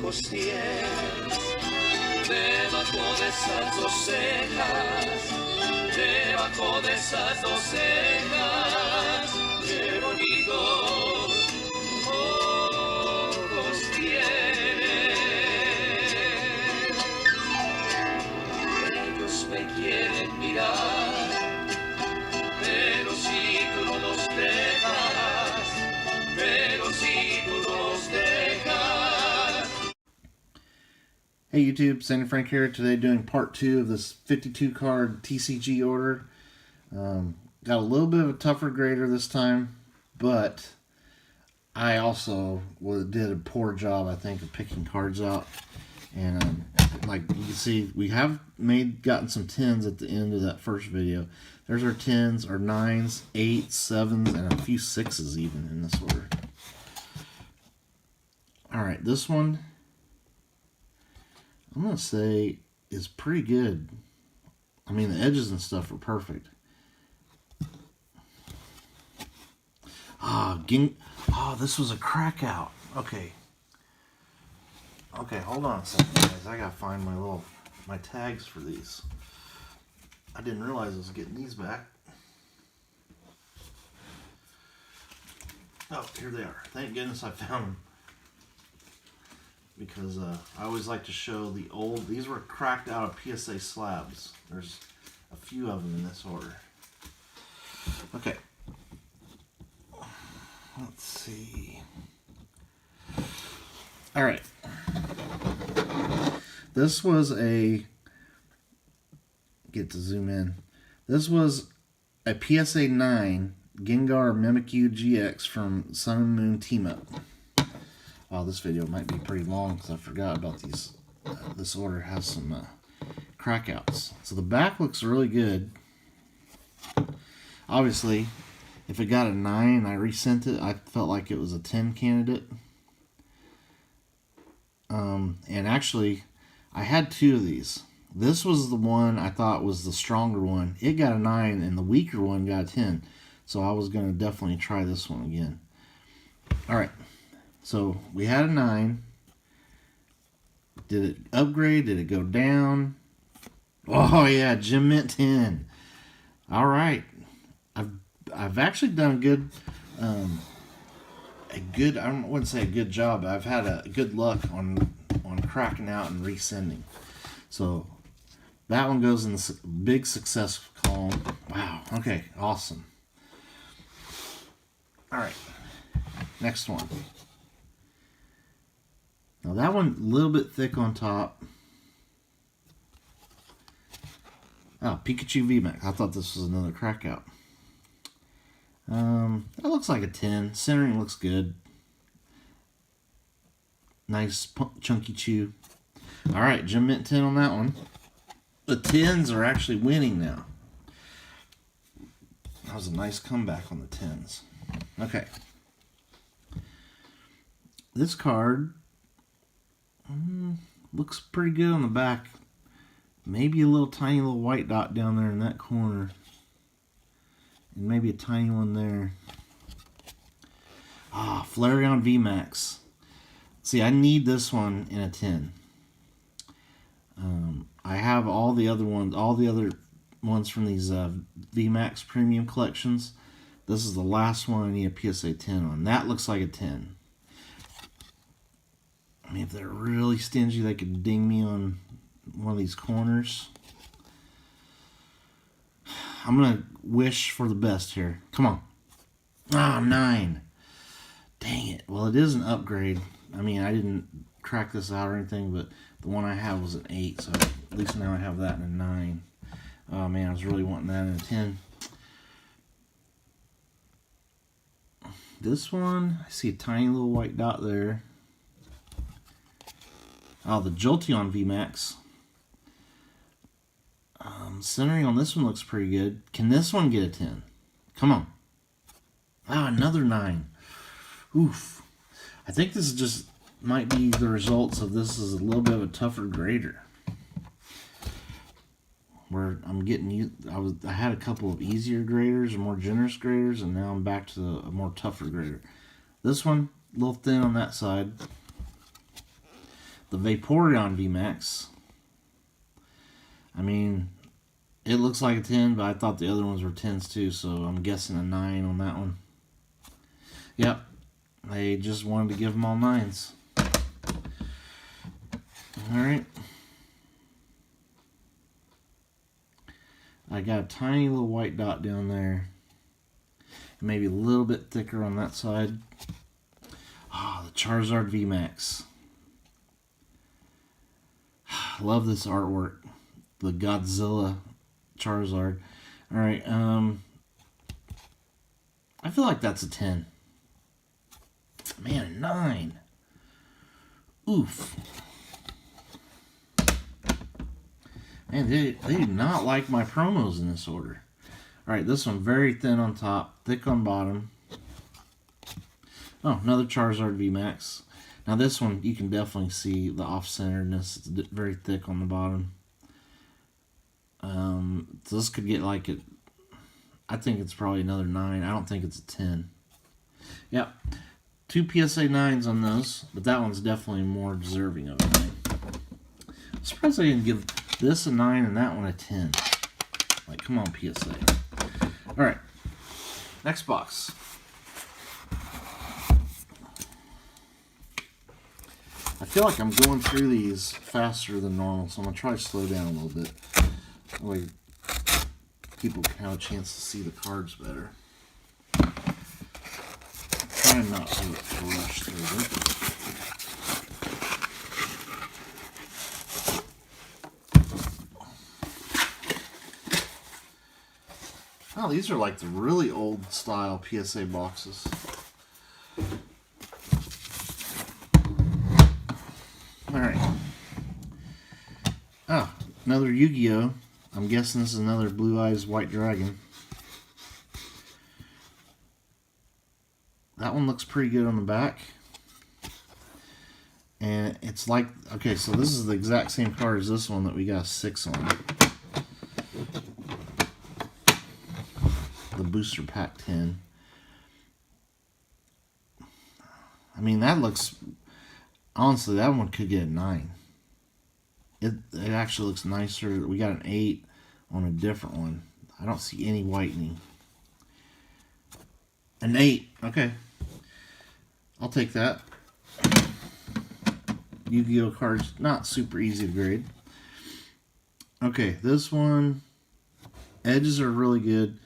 ojos tienes, debajo de esas dos cejas, debajo de esas dos cejas, qué bonitos ojos tienes. Ellos me quieren mirar, pero si tú no los dejas, pero si tú no los dejas. Hey YouTube, Sandy Frank here. Today doing part 2 of this 52 card TCG order. Got a little bit of a tougher grader this time, but I also did a poor job, I think, of picking cards out. And like you can see, we have gotten some 10s at the end of that first video. There's our 10s, our 9s, 8s, 7s, and a few 6s even in this order. Alright, this one, I'm going to say, is pretty good. I mean, the edges and stuff are perfect. This was a crack out. Okay, hold on a second, guys. I gotta find my tags for these. I didn't realize I was getting these back. Oh, here they are. Thank goodness I found them. Because I always like to show the old. These were cracked out of PSA slabs. There's a few of them in this order. Okay. Let's see. All right. This was a, get to zoom in. This was a PSA 9 Gengar Mimikyu GX from Sun and Moon Team Up. Wow, this video might be pretty long because I forgot about these. This order has some crackouts. So the back looks really good. Obviously, if it got a 9 and I resent it, I felt like it was a 10 candidate. And actually, I had 2 of these. This was the one I thought was the stronger one. It got a 9 and the weaker one got a 10. So I was going to definitely try this one again. Alright, so we had a 9. Did it upgrade? Did it go down? Oh yeah, Gem Mint 10. Alright. I've actually done I wouldn't say a good job, but I've had a good luck on cracking out and resending. So that one goes in the big success column. Wow, okay, awesome. Alright, next one. Now that one a little bit thick on top. Oh, Pikachu VMAX. I thought this was another crack out. That looks like a 10. Centering looks good. Nice chunky chew. Alright, Gem Mint 10 on that one. The 10s are actually winning now. That was a nice comeback on the 10s. Okay. This card looks pretty good on the back. Maybe a tiny little white dot down there in that corner. And maybe a tiny one there. Flareon VMAX. See, I need this one in a 10. I have all the other ones from these VMAX premium collections. This is the last one I need a PSA 10 on. That looks like a 10. I mean, if they're really stingy, they could ding me on one of these corners. I'm going to wish for the best here. Come on. 9. Dang it. Well, it is an upgrade. I mean, I didn't crack this out or anything, but the one I have was an 8, so at least now I have that in a 9. Oh, man, I was really wanting that in a 10. This one, I see a tiny little white dot there. Oh, the Jolteon VMAX. Centering on this one looks pretty good. Can this one get a 10? Come on. Another 9. Oof. I think this just might be the results of this is a little bit of a tougher grader. Where I'm getting I had a couple of easier graders and more generous graders, and now I'm back to a more tougher grader. This one, a little thin on that side. the Vaporeon VMAX. I mean, it looks like a 10, but I thought the other ones were 10s too, so I'm guessing a 9 on that one. Yep, they just wanted to give them all 9s. Alright. I got a tiny little white dot down there. Maybe a little bit thicker on that side. Ah, the Charizard VMAX. Love this artwork. The Godzilla Charizard. Alright, I feel like that's a 10. Man, a 9. Oof. Man, they do not like my promos in this order. Alright, this one very thin on top, thick on bottom. Oh, another Charizard VMAX. Now this one, you can definitely see the off-centeredness. It's very thick on the bottom. So this could get like it. I think it's probably another 9. I don't think it's a 10. Yep. 2 PSA 9s on those, but that one's definitely more deserving of a 9. I'm surprised I didn't give this a 9 and that one a 10. Like, come on, PSA. Alright. Next box. I feel like I'm going through these faster than normal, so I'm going to try to slow down a little bit. That way people can have a chance to see the cards better. Trying not to rush through it. Oh, these are like the really old style PSA boxes. Alright. Oh, another Yu-Gi-Oh! I'm guessing this is another Blue Eyes White Dragon. That one looks pretty good on the back. And it's like, okay, so this is the exact same card as this one that we got a 6 on. The booster pack 10. I mean, that looks, honestly, that one could get a 9. It actually looks nicer. We got an 8 on a different one. I don't see any whitening. An 8. Okay. I'll take that. Yu-Gi-Oh cards, not super easy to grade. Okay, this one, edges are really good.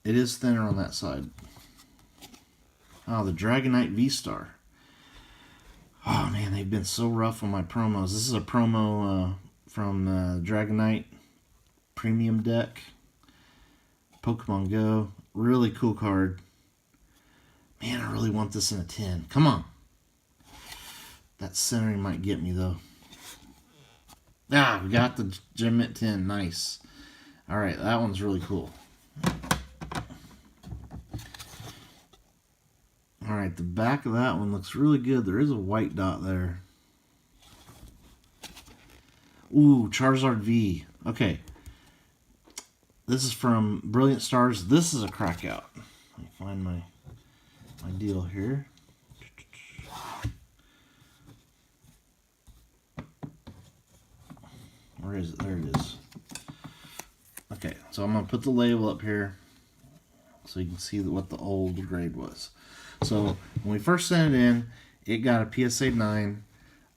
It is thinner on that side. Oh, the Dragonite V-Star. Oh man, they've been so rough on my promos. This is a promo from Dragonite Premium Deck. Pokemon Go. Really cool card. Man, I really want this in a 10. Come on. That centering might get me though. Ah, we got the Gem Mint 10. Nice. Alright, that one's really cool. Alright, the back of that one looks really good. There is a white dot there. Ooh, Charizard V. Okay. This is from Brilliant Stars. This is a crack out. Let me find my deal here. Where is it? There it is. Okay, so I'm going to put the label up here so you can see what the old grade was. So when we first sent it in, it got a PSA 9.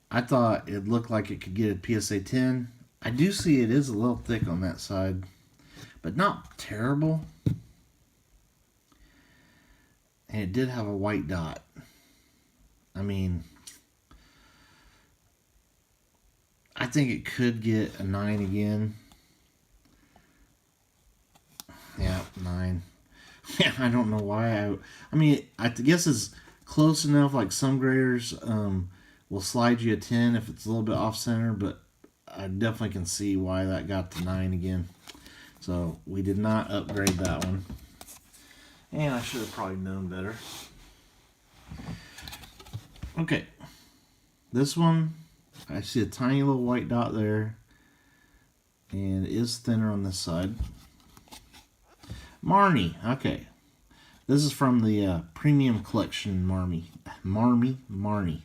I thought it looked like it could get a PSA 10. I do see it is a little thick on that side, but not terrible. And it did have a white dot. I mean, I think it could get a 9 again. Yeah, 9. Yeah, I don't know why. I mean, I guess it's close enough. Like some graders will slide you a 10 if it's a little bit off center, but I definitely can see why that got to 9 again. So we did not upgrade that one. And I should have probably known better. Okay. This one, I see a tiny little white dot there. And it is thinner on this side. Marnie. Okay. This is from the Premium Collection Marnie. Marnie.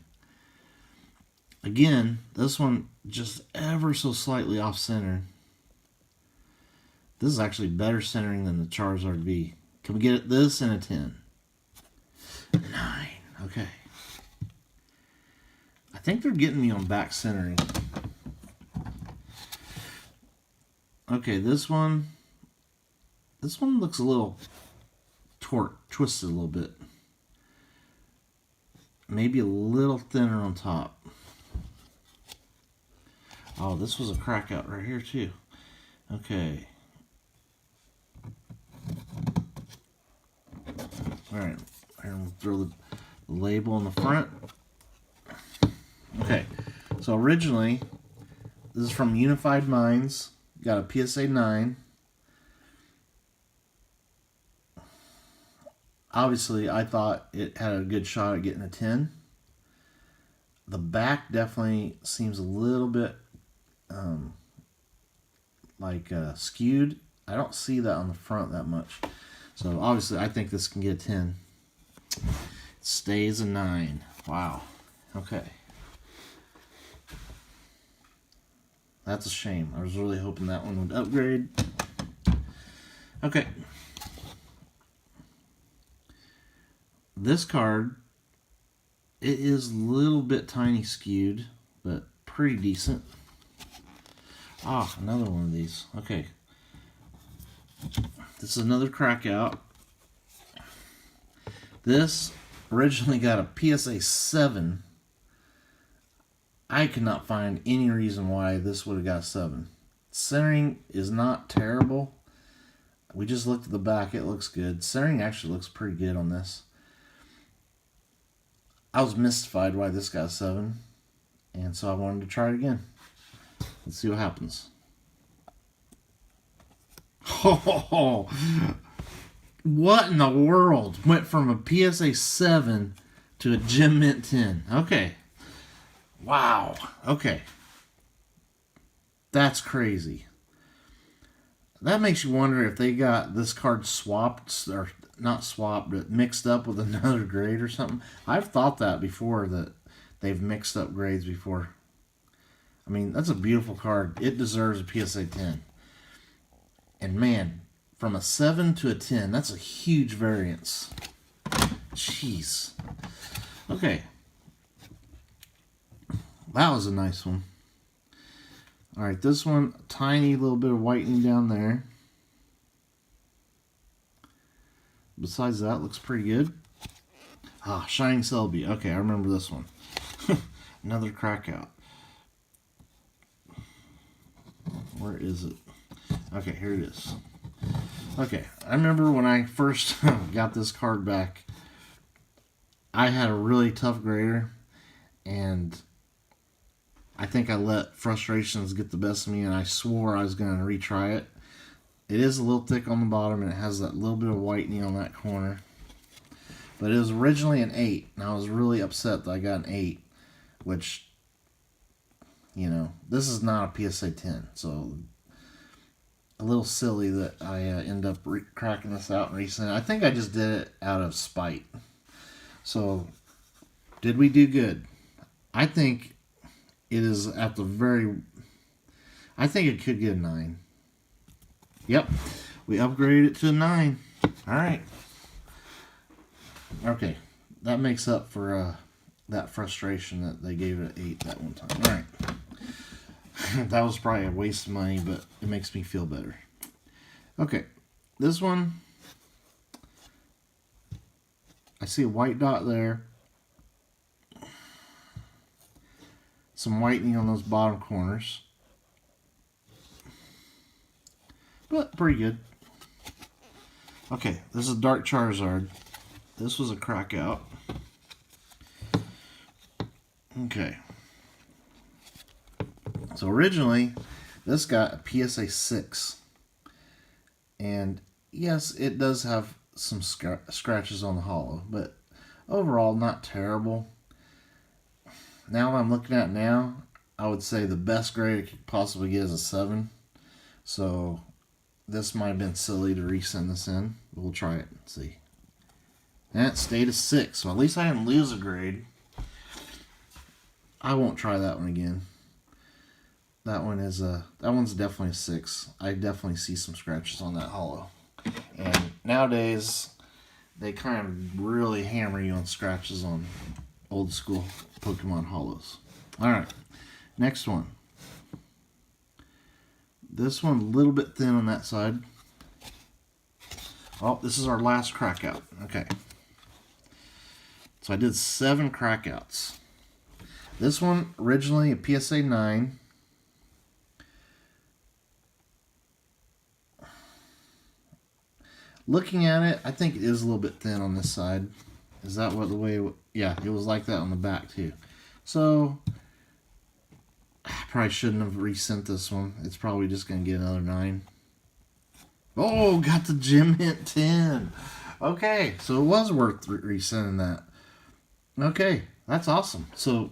Again, this one just ever so slightly off center. This is actually better centering than the Charizard V. Can we get this and a 10? 9. Okay. I think they're getting me on back centering. Okay, this one looks a little twisted a little bit. Maybe a little thinner on top. Oh, this was a crack out right here too. Okay. Alright, here we'll throw the label in the front. Okay, so originally, this is from Unified Minds. Got a PSA 9. Obviously, I thought it had a good shot at getting a 10. The back definitely seems a little bit skewed. I don't see that on the front that much. So obviously, I think this can get a 10. It stays a 9. Wow. Okay. That's a shame. I was really hoping that one would upgrade. Okay. This card, it is a little bit tiny skewed, but pretty decent. Ah, another one of these. Okay. This is another crack out. This originally got a PSA 7. I could not find any reason why this would have got a 7. Centering is not terrible. We just looked at the back. It looks good. Centering actually looks pretty good on this. I was mystified why this got a 7. And so I wanted to try it again. Let's see what happens. Oh, what in the world? Went from a PSA 7 to a Gem Mint 10. Okay. Wow. Okay. That's crazy. That makes you wonder if they got this card swapped, or not swapped, but mixed up with another grade or something. I've thought that before, that they've mixed up grades before. I mean, that's a beautiful card. It deserves a PSA 10. And man, from a 7 to a 10, that's a huge variance. Jeez. Okay. That was a nice one. Alright, this one, tiny little bit of whitening down there. Besides that, looks pretty good. Ah, Shining Selby. Okay, I remember this one. Another crack out. Where is it? Okay, here it is. Okay, I remember when I first got this card back, I had a really tough grader, and I think I let frustrations get the best of me, and I swore I was going to retry it. It is a little thick on the bottom, and it has that little bit of whitening on that corner. But it was originally an 8, and I was really upset that I got an 8, which, you know, this is not a PSA 10, so a little silly that I end up cracking this out recently. I think I just did it out of spite. So, did we do good? I think it is at the very... I think it could get a 9. Yep, we upgraded it to a 9. Alright. Okay, that makes up for that frustration that they gave it an 8 that one time. Alright. That was probably a waste of money, but it makes me feel better. Okay, this one, I see a white dot there. Some whitening on those bottom corners. But pretty good. Okay, this is Dark Charizard. This was a crack out. Okay. So originally, this got a PSA 6. And yes, it does have some scratches on the hollow, but overall not terrible. Now I'm looking at it now, I would say the best grade it could possibly get is a 7. So this might have been silly to resend this in. But we'll try it and see. And it stayed a 6, so at least I didn't lose a grade. I won't try that one again. That one's definitely a 6. I definitely see some scratches on that holo. And nowadays, they kind of really hammer you on scratches on old school Pokemon holos. Alright, next one. This one a little bit thin on that side. Oh, this is our last crack out. Okay. So I did 7 crack outs. This one originally a PSA 9. Looking at it, I think it is a little bit thin on this side. Is that what the way... Yeah, it was like that on the back too. So, I probably shouldn't have resent this one. It's probably just going to get another 9. Oh, got the Gem Hint 10. Okay, so it was worth resending that. Okay, that's awesome. So,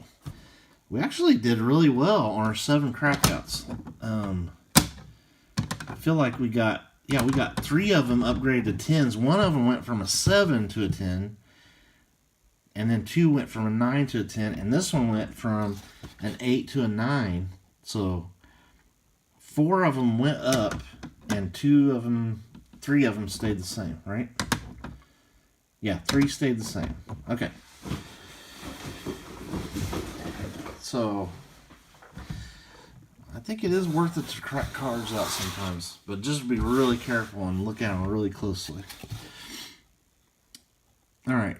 we actually did really well on our 7 crackouts. I feel like we got 3 of them upgraded to 10s. One of them went from a 7 to a 10. And then 2 went from a 9 to a 10. And this one went from an 8 to a 9. So 4 of them went up. And 3 of them stayed the same, right? Yeah, 3 stayed the same. Okay. So I think it is worth it to crack cards out sometimes, but just be really careful and look at them really closely. Alright,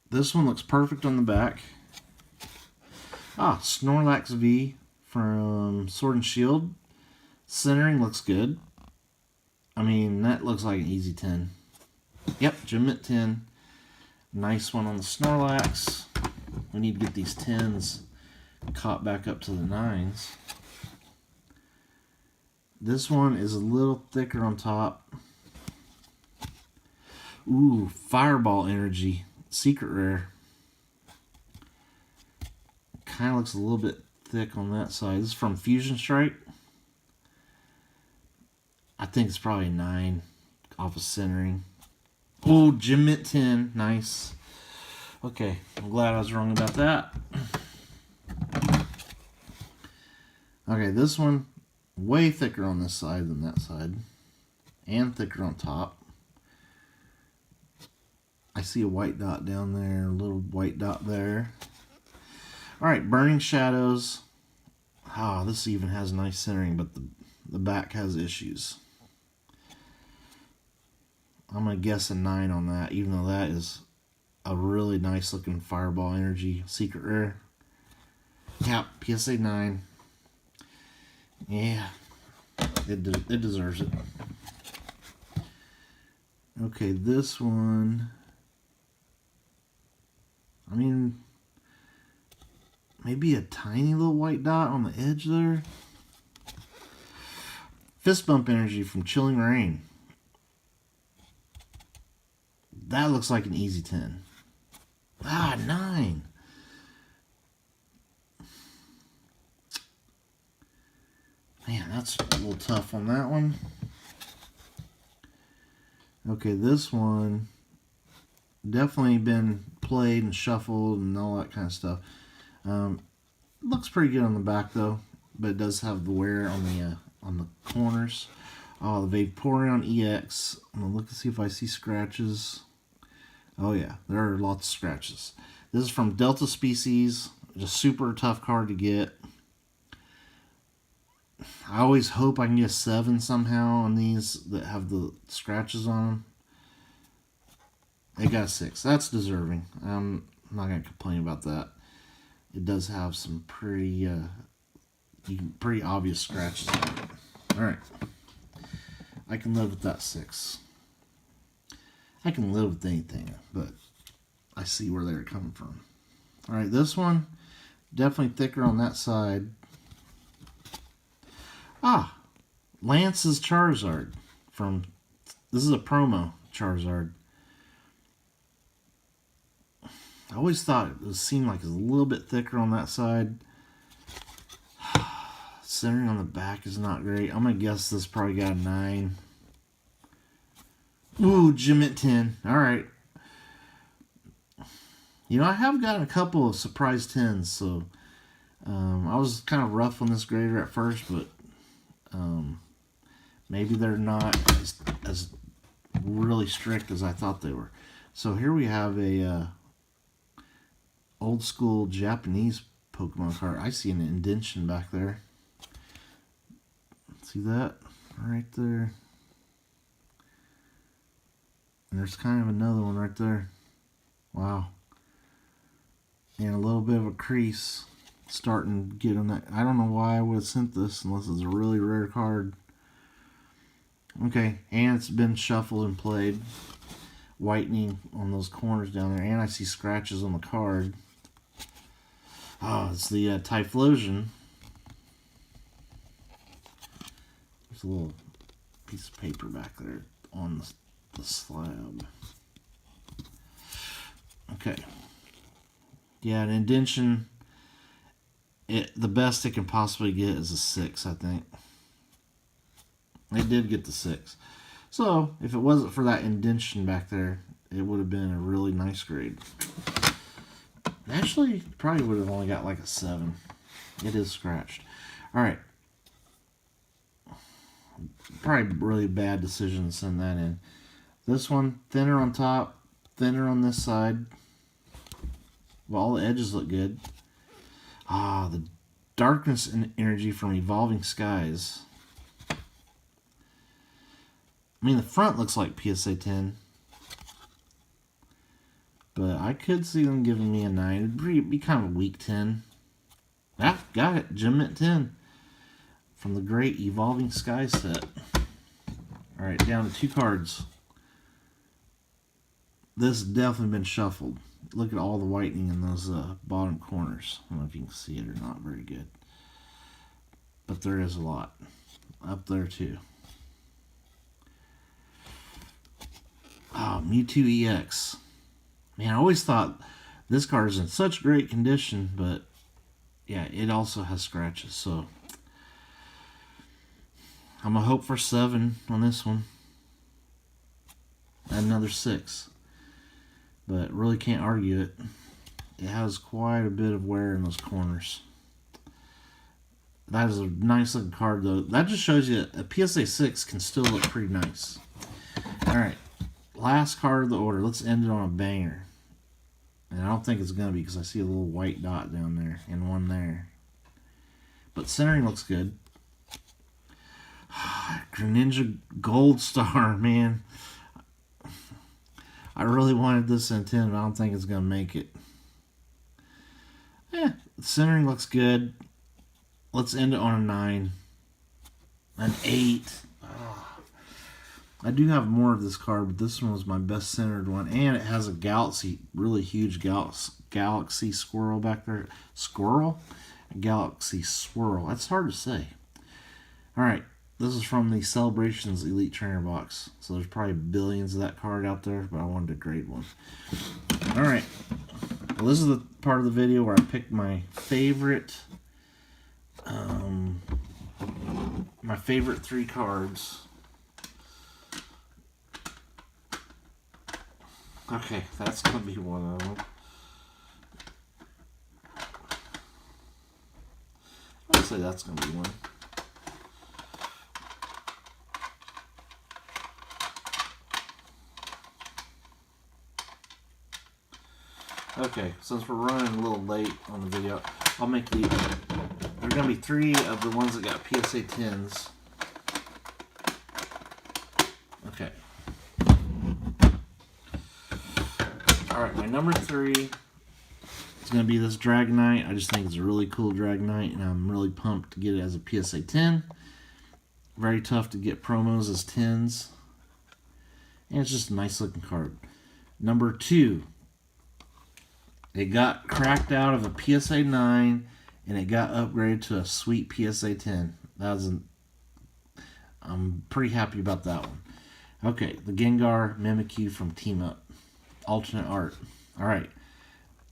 this one looks perfect on the back. Snorlax V from Sword and Shield. Centering looks good. I mean, that looks like an easy 10. Yep, Gem Mint 10. Nice one on the Snorlax. We need to get these 10s caught back up to the 9s. This one is a little thicker on top. Ooh, Fireball Energy. Secret Rare. Kind of looks a little bit thick on that side. This is from Fusion Strike. I think it's probably a 9 off of centering. Oh, Gem Mint 10. Nice. Okay, I'm glad I was wrong about that. Okay, this one way thicker on this side than that side. And thicker on top. I see a white dot down there, a little white dot there. Alright, Burning Shadows. This even has nice centering, but the back has issues. I'm going to guess a 9 on that, even though that is a really nice looking Fireball Energy Secret Rare. Yeah, PSA 9. Yeah, it deserves it. Okay, this one, I mean, maybe a tiny little white dot on the edge there. Fist Bump Energy from Chilling Reign. That looks like an easy 10. 9. Man, that's a little tough on that one. Okay, this one definitely been played and shuffled and all that kind of stuff. Looks pretty good on the back though, but it does have the wear on the corners. Oh, the Vaporeon EX. I'm gonna look to see if I see scratches. Oh yeah, there are lots of scratches. This is from Delta Species. Just super tough card to get. I always hope I can get a 7 somehow on these that have the scratches on them. They got a 6. That's deserving. I'm not going to complain about that. It does have some pretty obvious scratches on it. Alright. I can live with that 6. I can live with anything, but I see where they're coming from. Alright, this one, definitely thicker on that side. Lance's Charizard this is a promo Charizard. I always thought it seemed like it was a little bit thicker on that side. Centering on the back is not great. I'm going to guess this probably got a 9. Ooh, Gem Mint 10. Alright. You know, I have gotten a couple of surprise 10s, so I was kind of rough on this grader at first, but maybe they're not as really strict as I thought they were. So here we have a old school Japanese Pokemon card. I see an indentation back there. See that? Right there. And there's kind of another one right there. Wow. And a little bit of a crease starting to get on that. I don't know why I would have sent this unless it's a really rare card. Okay, and it's been shuffled and played. Whitening on those corners down there. And I see scratches on the card. Oh, it's the Typhlosion. There's a little piece of paper back there on the slab. Okay. Yeah, an indentation, the best it can possibly get is a 6, I think. It did get the 6. So, if it wasn't for that indentation back there, it would have been a really nice grade. Actually, probably would have only got like a 7. It is scratched. Alright. Probably really bad decision to send that in. This one, thinner on top, thinner on this side. Well, all the edges look good. Ah, the darkness and energy from Evolving Skies. I mean, the front looks like PSA 10. But I could see them giving me a 9. It'd be kind of a weak 10. Ah, got it. Gem Mint 10. From the great Evolving Skies set. Alright, down to 2 cards. This has definitely been shuffled. Look at all the whitening in those bottom corners. I don't know if you can see it or not very good. But there is a lot. Up there too. Oh, Mewtwo EX. Man, I always thought this card is in such great condition, but yeah, it also has scratches. So I'm going to hope for 7 on this one. And another 6. But really can't argue it. It has quite a bit of wear in those corners. That is a nice looking card though. That just shows you a PSA 6 can still look pretty nice. Alright. Last card of the order. Let's end it on a banger. And I don't think it's going to be because I see a little white dot down there and one there. But centering looks good. Greninja Gold Star, man. I really wanted this in 10, but I don't think it's going to make it. Yeah, centering looks good. Let's end it on a 9. An 8. Oh. I do have more of this card, but this one was my best centered one. And it has a galaxy, really huge galaxy squirrel back there. Squirrel? A galaxy swirl. That's hard to say. Alright. This is from the Celebrations Elite Trainer box. So there's probably billions of that card out there, but I wanted to grade one. Alright. Well, this is the part of the video where I picked my favorite 3 cards. Okay, that's going to be one of them. I'd say that's going to be one. Okay, since we're running a little late on the video, I'll make the... There are going to be 3 of the ones that got PSA 10s. Okay. Alright, my number 3 is going to be this Dragonite. I just think it's a really cool Dragonite, and I'm really pumped to get it as a PSA 10. Very tough to get promos as 10s. And it's just a nice looking card. Number 2. It got cracked out of a PSA 9, and it got upgraded to a sweet PSA 10. I'm pretty happy about that one. Okay, the Gengar Mimikyu from Team Up. Alternate art. Alright.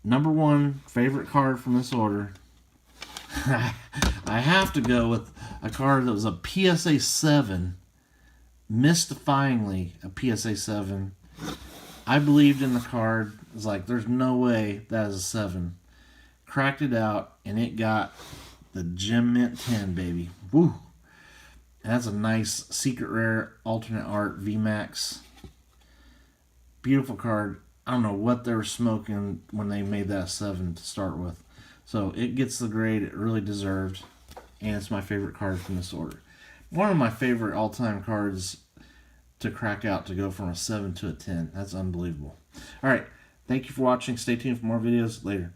Number 1 favorite card from this order. I have to go with a card that was a PSA 7. Mystifyingly, a PSA 7. I believed in the card. It's like, there's no way that is a 7. cracked it out, and it got the Gem Mint 10, baby. Woo! That's a nice secret rare alternate art VMAX. Beautiful card. I don't know what they were smoking when they made that 7 to start with. So it gets the grade it really deserved, and it's my favorite card from this order. One of my favorite all-time cards to crack out to go from a 7 to a 10. That's unbelievable. All right. Thank you for watching. Stay tuned for more videos later.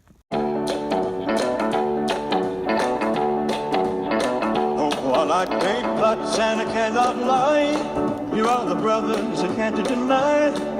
While I can't plot and I cannot lie, you are the brothers I can't deny.